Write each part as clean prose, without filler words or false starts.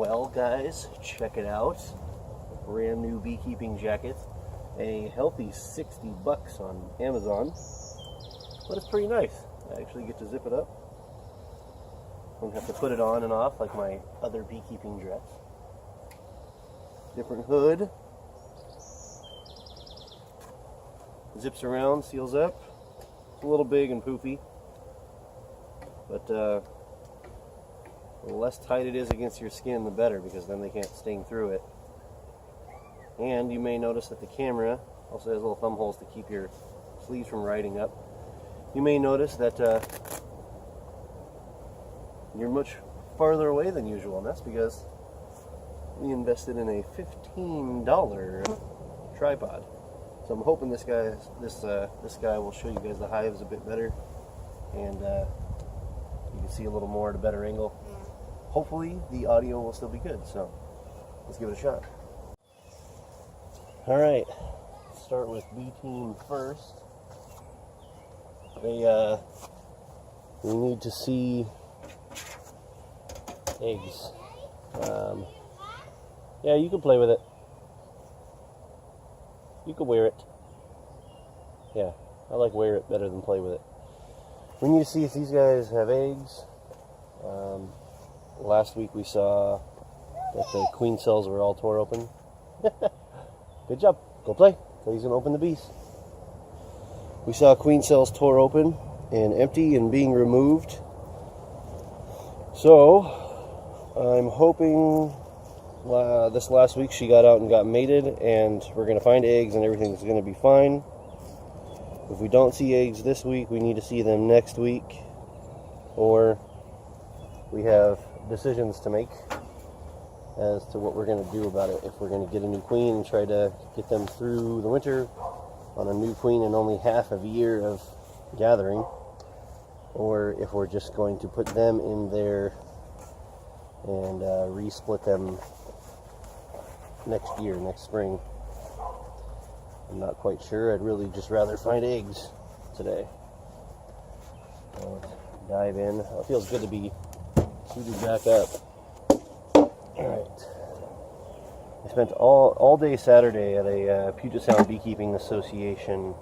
Well, guys, check it out. Brand new beekeeping jacket. A healthy 60 bucks on Amazon. But it's pretty nice. I actually get to zip it up. Don't have to put it on and off like my other beekeeping dress. Different hood. Zips around, seals up. It's a little big and poofy. But the less tight it is against your skin, the better, because then they can't sting through it. And you may notice that the camera also has little thumb holes to keep your sleeves from riding up. You may notice that you're much farther away than usual, and that's because we invested in a $15 tripod. So I'm hoping this guy will show you guys the hives a bit better, and you can see a little more at a better angle. Hopefully the audio will still be good, so let's give it a shot. Alright, start with B team first. We need to see eggs. Yeah, you can play with it. You can wear it. Yeah, I like wear it better than play with it. We need to see if these guys have eggs. Last week we saw that the queen cells were all tore open. Good job. Go play. So he's going to open the bees. We saw queen cells tore open and empty and being removed. So I'm hoping this last week she got out and got mated, and we're going to find eggs and everything's going to be fine. If we don't see eggs this week, we need to see them next week, or we have decisions to make as to what we're going to do about it. If we're going to get a new queen and try to get them through the winter on a new queen in only half a year of gathering, or if we're just going to put them in there and re-split them next year, next spring. I'm not quite sure. I'd really just rather find eggs today. So let's dive in. It feels good to be suited back up. Alright. I spent all day Saturday at a Puget Sound Beekeeping Association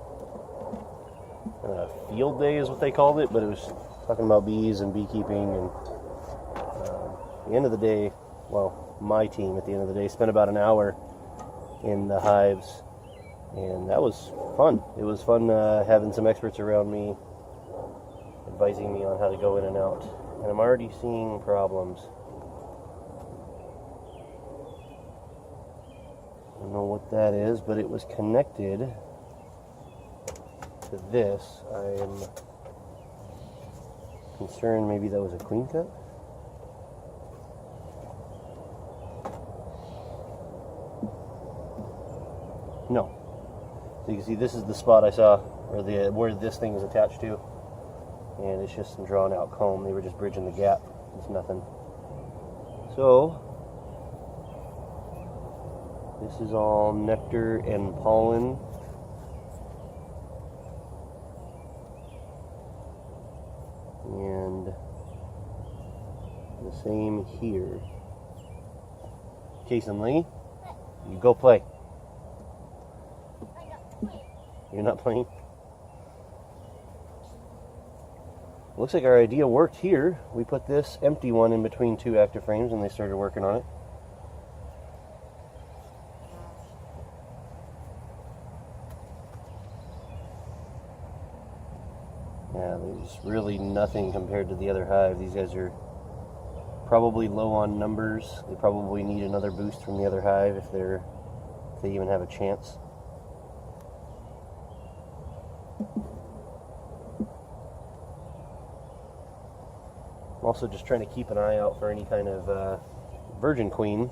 field day is what they called it, but it was talking about bees and beekeeping, and at the end of the day, well, my team at the end of the day spent about an hour in the hives, and that was fun. It was fun having some experts around me advising me on how to go in and out, and I'm already seeing problems. I don't know what that is, but it was connected to this. I am concerned maybe that was a queen cut. No. So you can see this is the spot I saw, or where this thing is attached to, and it's just some drawn out comb. They were just bridging the gap. It's nothing. So this is all nectar and pollen. And the same here. Jason Lee, you go play. You're not playing? Looks like our idea worked here. We put this empty one in between two active frames and they started working on it. Yeah, there's really nothing compared to the other hive. These guys are probably low on numbers. They probably need another boost from the other hive if they even have a chance. I'm also just trying to keep an eye out for any kind of virgin queen.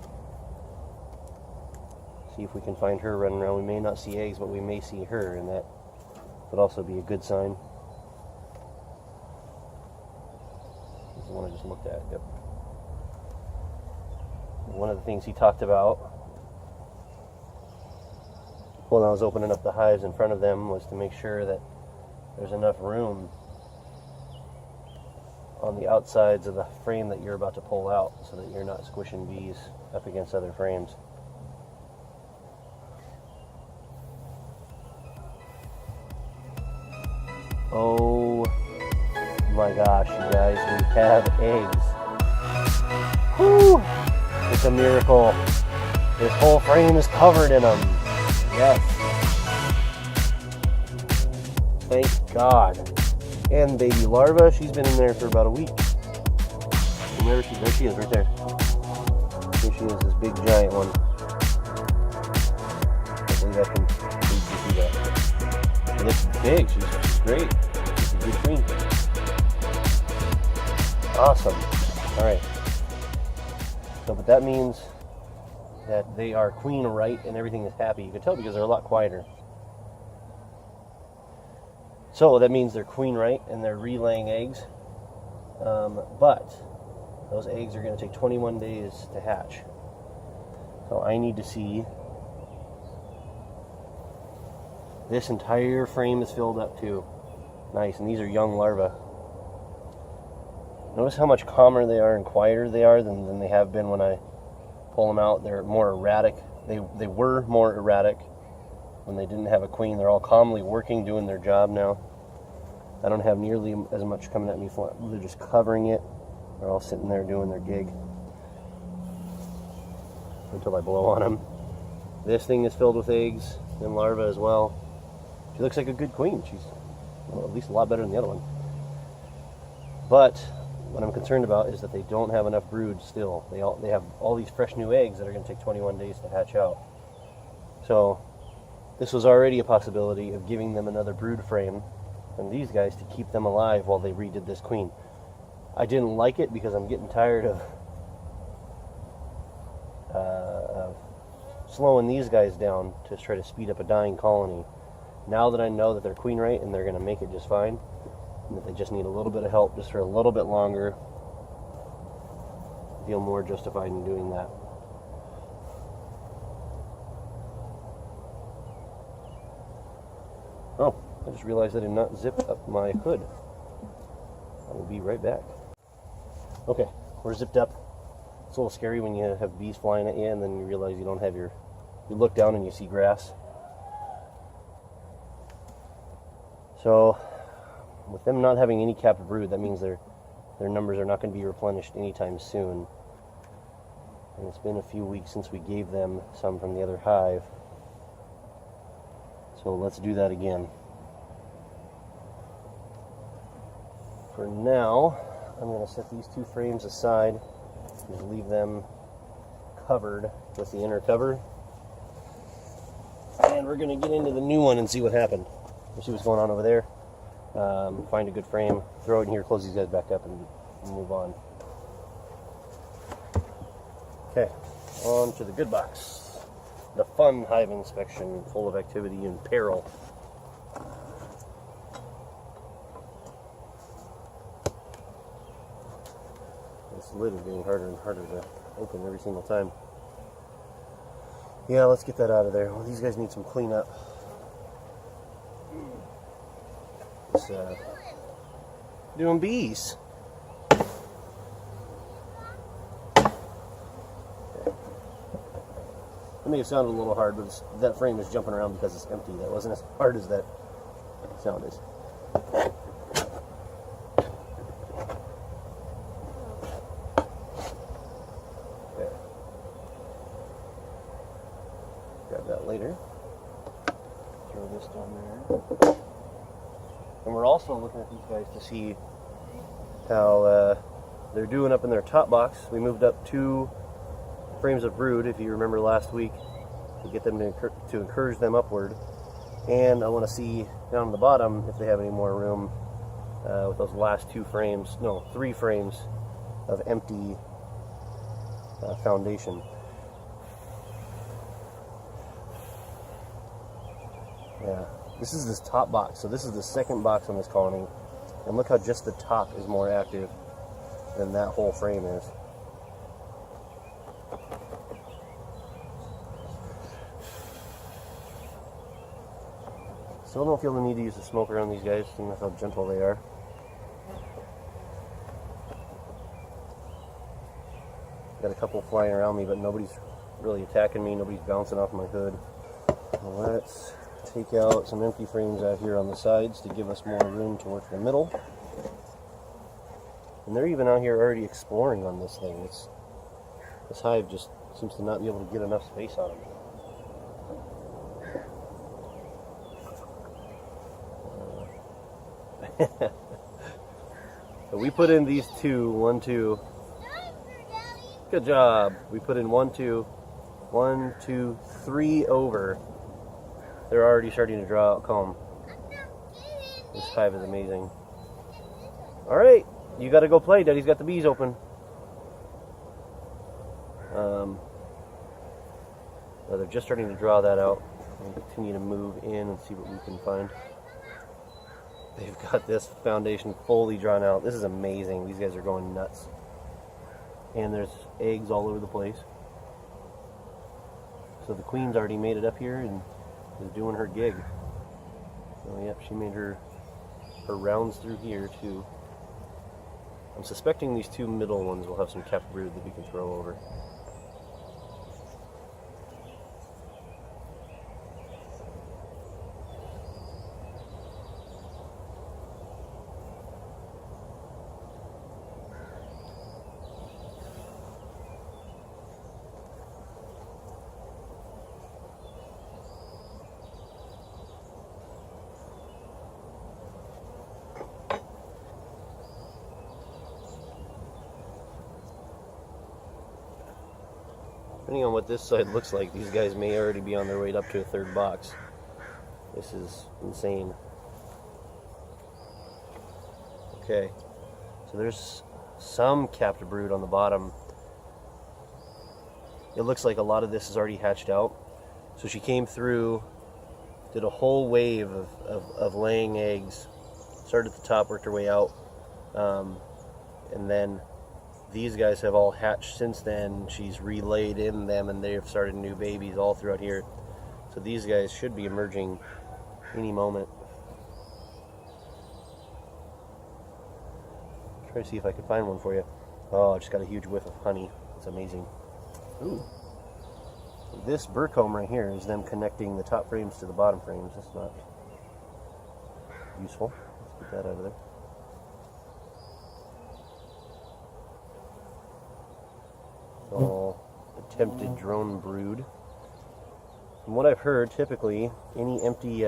See if we can find her running around. We may not see eggs, but we may see her, and that would also be a good sign. This is the one I just looked at. Yep. One of the things he talked about when I was opening up the hives in front of them was to make sure that there's enough room on the outsides of the frame that you're about to pull out so that you're not squishing bees up against other frames. Oh my gosh, you guys, we have eggs. Whew! It's a miracle. This whole frame is covered in them. Yes. Thank God. And baby larva, she's been in there for about a week. And there she is, right there. Here she is, this big giant one. I believe I can see that. And it's big, she's great. She's a good queen. Awesome. Alright. So, but that means that they are queen right and everything is happy. You can tell because they're a lot quieter. So that means they're queen right and they're relaying eggs. But those eggs are going to take 21 days to hatch. So I need to see this entire frame is filled up too. Nice, and these are young larvae. Notice how much calmer they are and quieter they are than they have been when I pull them out. They're more erratic. They were more erratic when they didn't have a queen. They're all calmly working, doing their job now. I don't have nearly as much coming at me. They're just covering it. They're all sitting there doing their gig until I blow on them. This thing is filled with eggs and larvae as well. She looks like a good queen. She's, well, at least a lot better than the other one. But what I'm concerned about is that they don't have enough brood still. They have all these fresh new eggs that are going to take 21 days to hatch out. So this was already a possibility of giving them another brood frame and these guys to keep them alive while they redid this queen. I didn't like it because I'm getting tired of slowing these guys down to try to speed up a dying colony. Now that I know that they're queen right and they're going to make it just fine, and that they just need a little bit of help just for a little bit longer, I feel more justified in doing that. Oh, I just realized I did not zip up my hood. I will be right back. Okay, we're zipped up. It's a little scary when you have bees flying at you and then you realize you don't have you look down and you see grass. So, with them not having any capped brood, that means their numbers are not going to be replenished anytime soon. And it's been a few weeks since we gave them some from the other hive. So let's do that again. For now, I'm going to set these two frames aside. Just leave them covered with the inner cover. And we're going to get into the new one and see what happened. We'll see what's going on over there. Find a good frame, throw it in here, close these guys back up, and move on. Okay, on to the good box. The fun hive inspection, full of activity and peril. This lid is getting harder and harder to open every single time. Yeah, let's get that out of there. Well, these guys need some cleanup. It's, doing bees. Okay. That may have sounded a little hard, but that frame is jumping around because it's empty. That wasn't as hard as that sound is. Okay. Grab that later. Throw this down there. And we're also looking at these guys to see how they're doing up in their top box. We moved up 2 frames of brood, if you remember last week, to get them to encourage them upward. And I want to see down on the bottom if they have any more room with those last 3 frames of empty foundation. Yeah. This is this top box, so this is the second box on this colony, and look how just the top is more active than that whole frame is. Still don't feel the need to use the smoker on these guys, and that's how gentle they are. Got a couple flying around me, but nobody's really attacking me. Nobody's bouncing off my hood. Let's take out some empty frames out here on the sides to give us more room to work the middle. And they're even out here already exploring on this thing. This hive just seems to not be able to get enough space on them. So we put in these two, 1, 2. Good job. We put in 1, 2, 1, 2, 3 over. They're already starting to draw out comb. This hive is amazing. All right, you got to go play. Daddy's got the bees open. They're just starting to draw that out. We'll continue to move in and see what we can find. They've got this foundation fully drawn out. This is amazing. These guys are going nuts. And there's eggs all over the place. So the queen's already made it up here and is doing her gig. So yep, she made her rounds through here too. I'm suspecting these two middle ones will have some capped brood that we can throw over. Depending on what this side looks like, these guys may already be on their way up to a third box. This is insane. Okay, so there's some capped brood on the bottom. It looks like a lot of this is already hatched out. So she came through, did a whole wave of laying eggs, started at the top, worked her way out, and then these guys have all hatched since then. She's relayed in them and they've started new babies all throughout here. So these guys should be emerging any moment. Try to see if I can find one for you. Oh, I just got a huge whiff of honey. It's amazing. Ooh. This burr comb right here is them connecting the top frames to the bottom frames. That's not useful. Let's get that out of there. All attempted drone brood. From what I've heard, typically any empty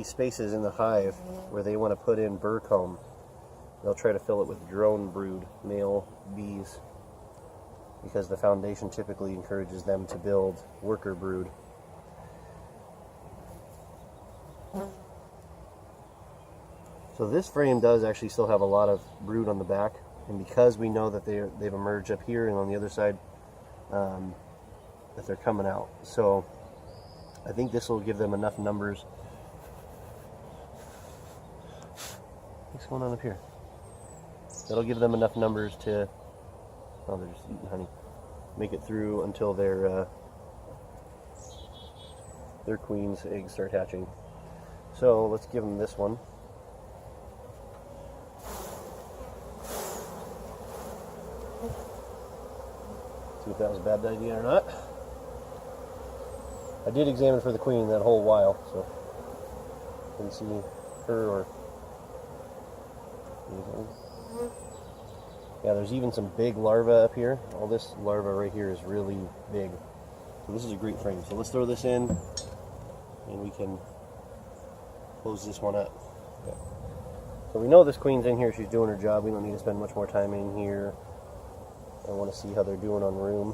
spaces in the hive where they want to put in burr comb, they'll try to fill it with drone brood, male bees, because the foundation typically encourages them to build worker brood. So this frame does actually still have a lot of brood on the back. And because we know that they've emerged up here and on the other side, that they're coming out. So I think this will give them enough numbers. What's going on up here? That'll give them enough numbers to, oh, they're just eating honey, make it through until their queen's eggs start hatching. So let's give them this one. See if that was a bad idea or not. I did examine for the queen that whole while, so didn't see her or anything. Yeah, there's even some big larvae up here. All this larva right here is really big. So this is a great frame. So let's throw this in and we can close this one up. Okay. So we know this queen's in here. She's doing her job. We don't need to spend much more time in here. I want to see how they're doing on room.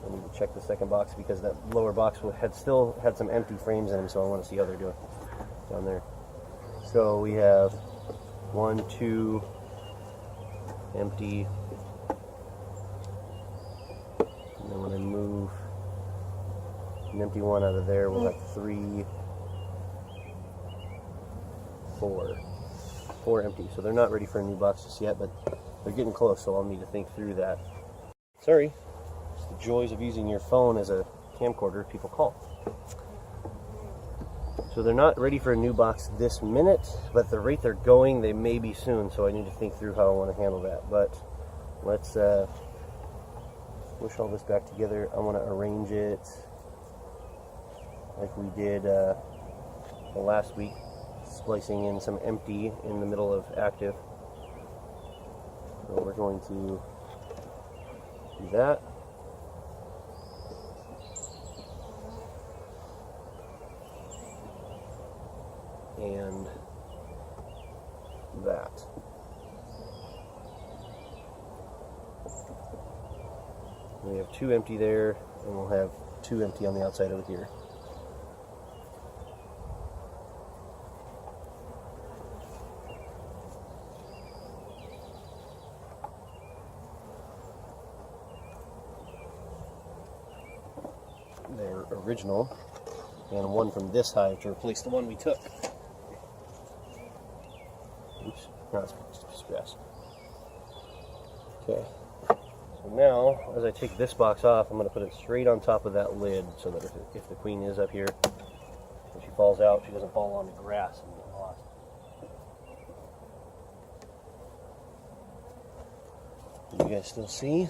I need to check the second box because that lower box still had some empty frames in them, so I want to see how they're doing down there. So we have 1, 2, empty. And then when I move an empty one out of there, we'll have 3, 4. 4 empty. So they're not ready for a new box just yet, but they're getting close, so I'll need to think through that. Sorry. It's the joys of using your phone as a camcorder. People call. So they're not ready for a new box this minute, but at the rate they're going, they may be soon, so I need to think through how I want to handle that. But let's push all this back together. I want to arrange it like we did last week, splicing in some empty in the middle of active. So we're going to do that. And that. We have 2 empty there, and we'll have 2 empty on the outside over here. They're original, and 1 from this hive to replace the one we took. Oops, no, it's just grass. Okay, so now as I take this box off, I'm going to put it straight on top of that lid so that if the queen is up here, when she falls out, she doesn't fall on the grass and get lost. Can you guys still see?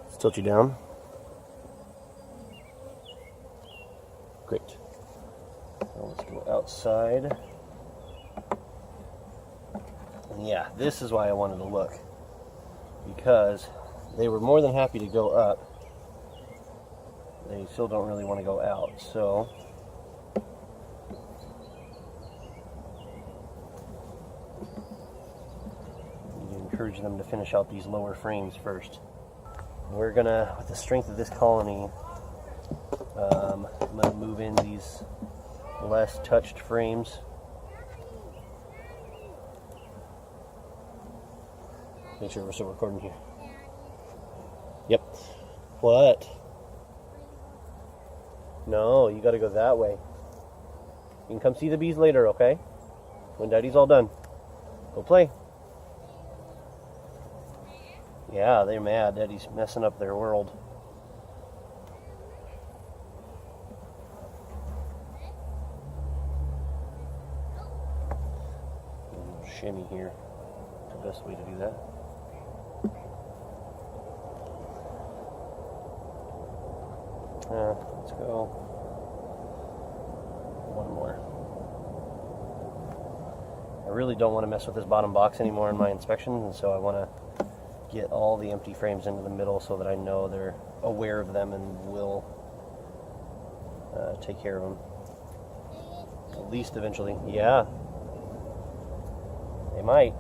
Let's tilt you down. Great. Now let's go outside. And yeah, this is why I wanted to look, because they were more than happy to go up. They still don't really want to go out, so you need to encourage them to finish out these lower frames first. We're gonna, with the strength of this colony, I'm gonna move in these less touched frames. Make sure we're still recording here. Yep. What? No, you gotta go that way. You can come see the bees later, okay? When Daddy's all done. Go play. Yeah, they're mad. Daddy's messing up their world. Shimmy here. It's the best way to do that. Let's go one more. I really don't want to mess with this bottom box anymore in my inspections, and so I want to get all the empty frames into the middle so that I know they're aware of them and will take care of them. At least eventually. Yeah. They might.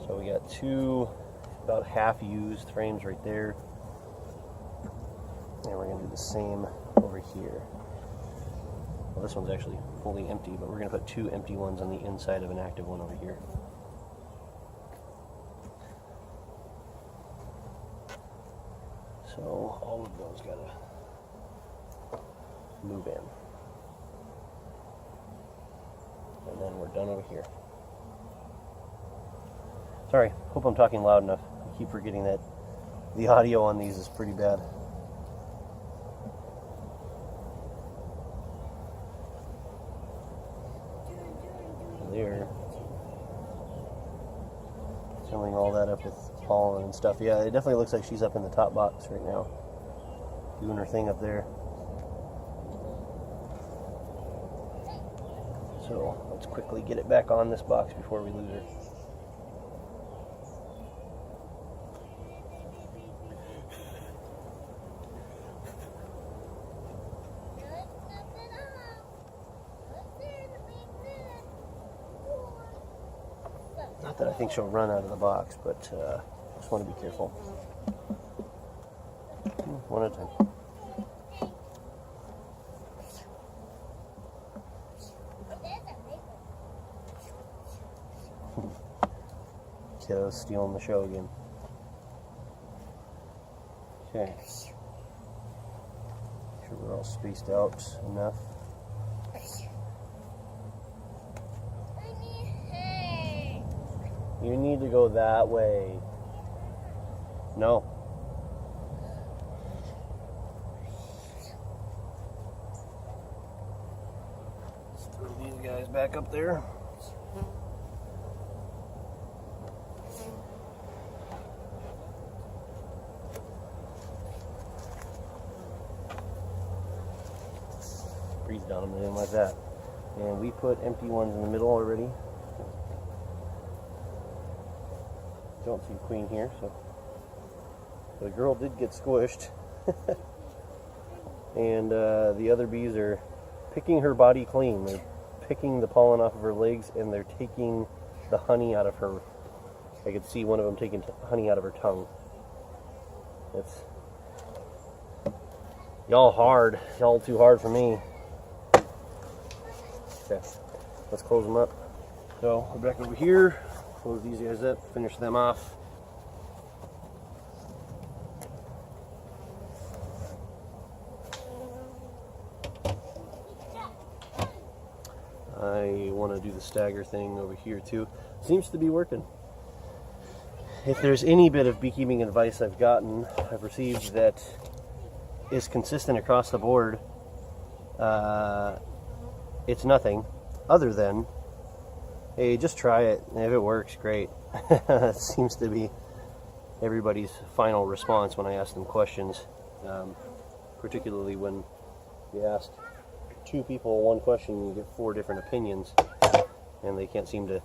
So we got 2 about half used frames right there. And we're going to do the same over here. Well, this one's actually fully empty, but we're going to put 2 empty ones on the inside of an active one over here. So all of those got to move in. And then we're done over here. Sorry, hope I'm talking loud enough. I keep forgetting that the audio on these is pretty bad. There. Filling all that up with pollen and stuff. Yeah, it definitely looks like she's up in the top box right now, doing her thing up there. So let's quickly get it back on this box before we lose her. Not that I think she'll run out of the box, but I just want to be careful. One at a time. Kiddo's stealing the show again. Okay. Make sure we're all spaced out enough. You need to go that way. No. Throw these guys back up there. Breathe down them in like that. And we put empty ones in the middle already. Don't see queen here, so the girl did get squished. And the other bees are picking her body clean. They're picking the pollen off of her legs, and they're taking the honey out of her. I could see one of them taking honey out of her tongue. It's y'all hard, y'all too hard for me. Okay, let's close them up. So we're back over here. Close these guys up, finish them off. I want to do the stagger thing over here too. Seems to be working. If there's any bit of beekeeping advice I've received that is consistent across the board, it's nothing other than, hey, just try it. If it works, great. It seems to be everybody's final response when I ask them questions, particularly when you ask two people one question and you get 4 different opinions, and they can't seem to.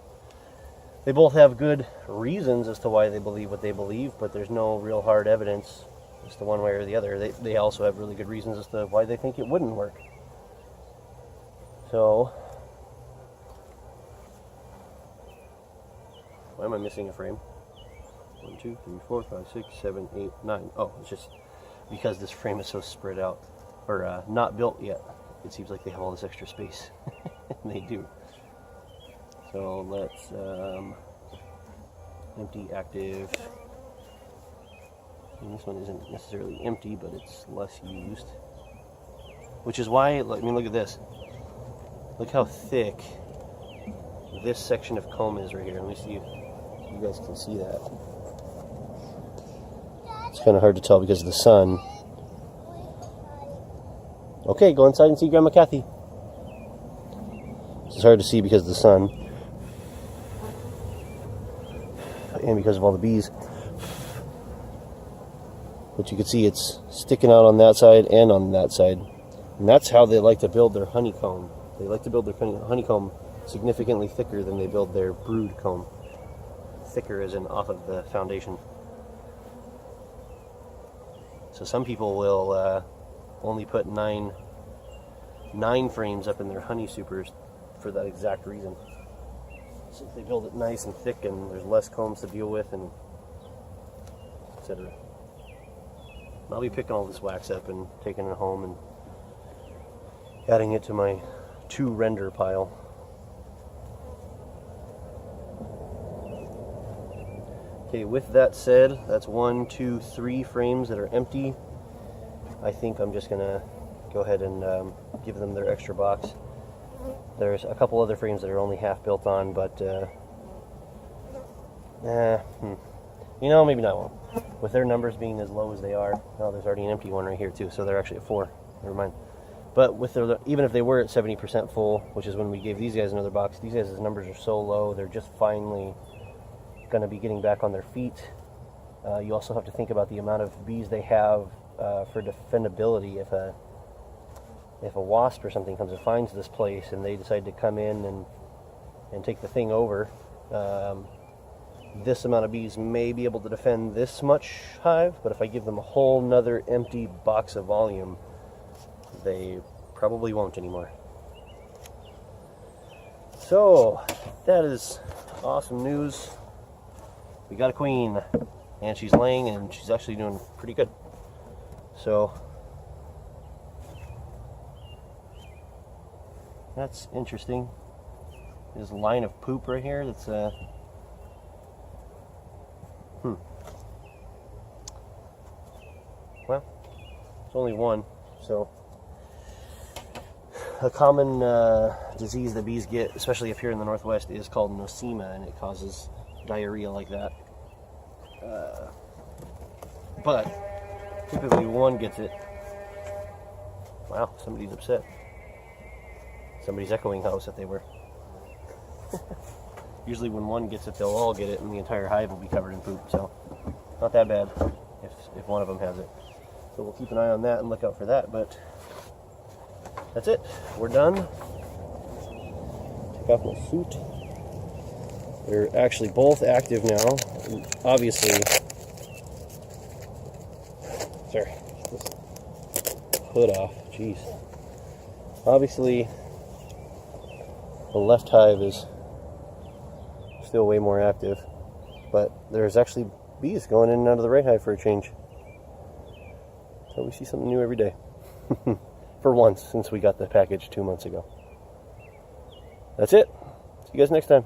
They both have good reasons as to why they believe what they believe, but there's no real hard evidence as to one way or the other. They also have really good reasons as to why they think it wouldn't work. So, why am I missing a frame? 1, 2, 3, 4, 5, 6, 7, 8, 9. Oh, it's just because this frame is so spread out, or not built yet. It seems like they have all this extra space. And they do. So let's empty, active. And this one isn't necessarily empty, but it's less used. Which is why, I mean, look at this. Look how thick this section of comb is right here. Let me see if you guys can see that. It's kind of hard to tell because of the sun. Okay, go inside and see Grandma Kathy. It's hard to see because of the sun. And because of all the bees. But you can see it's sticking out on that side and on that side. And that's how they like to build their honeycomb. They like to build their honeycomb significantly thicker than they build their brood comb. Thicker as in off of the foundation. So some people will only put nine frames up in their honey supers for that exact reason. So they build it nice and thick, and there's less combs to deal with, and etc. I'll be picking all this wax up and taking it home and adding it to my 2 render pile. Okay, with that said, that's 1, 2, 3 frames that are empty. I think I'm just gonna go ahead and give them their extra box. There's a couple other frames that are only half built on, but you know, maybe not one. With their numbers being as low as they are, oh, there's already an empty one right here too, so they're actually at 4. Never mind. But with their, even if they were at 70% full, which is when we gave these guys another box, these guys' numbers are so low, they're just finally going to be getting back on their feet. You also have to think about the amount of bees they have for defendability. If a wasp or something comes and finds this place and they decide to come in and take the thing over, this amount of bees may be able to defend this much hive, but if I give them a whole nother empty box of volume, they probably won't anymore. So that is awesome news. We got a queen, and she's laying, and she's actually doing pretty good. So that's interesting. There's a line of poop right here. That's well, it's only one. So a common disease that bees get, especially up here in the Northwest, is called nosema, and it causes diarrhea like that. But typically one gets it. Wow, somebody's upset. somebody's echoing house that they were. Usually when one gets it, they'll all get it, and the entire hive will be covered in poop, so not that bad if one of them has it. So we'll keep an eye on that and look out for that, but that's it. We're done. Take off my suit. They're actually both active now. Obviously, sorry, get this hood off. Jeez. Obviously, the left hive is still way more active, but there's actually bees going in and out of the right hive for a change. So we see something new every day. For once, since we got the package 2 months ago. That's it. See you guys next time.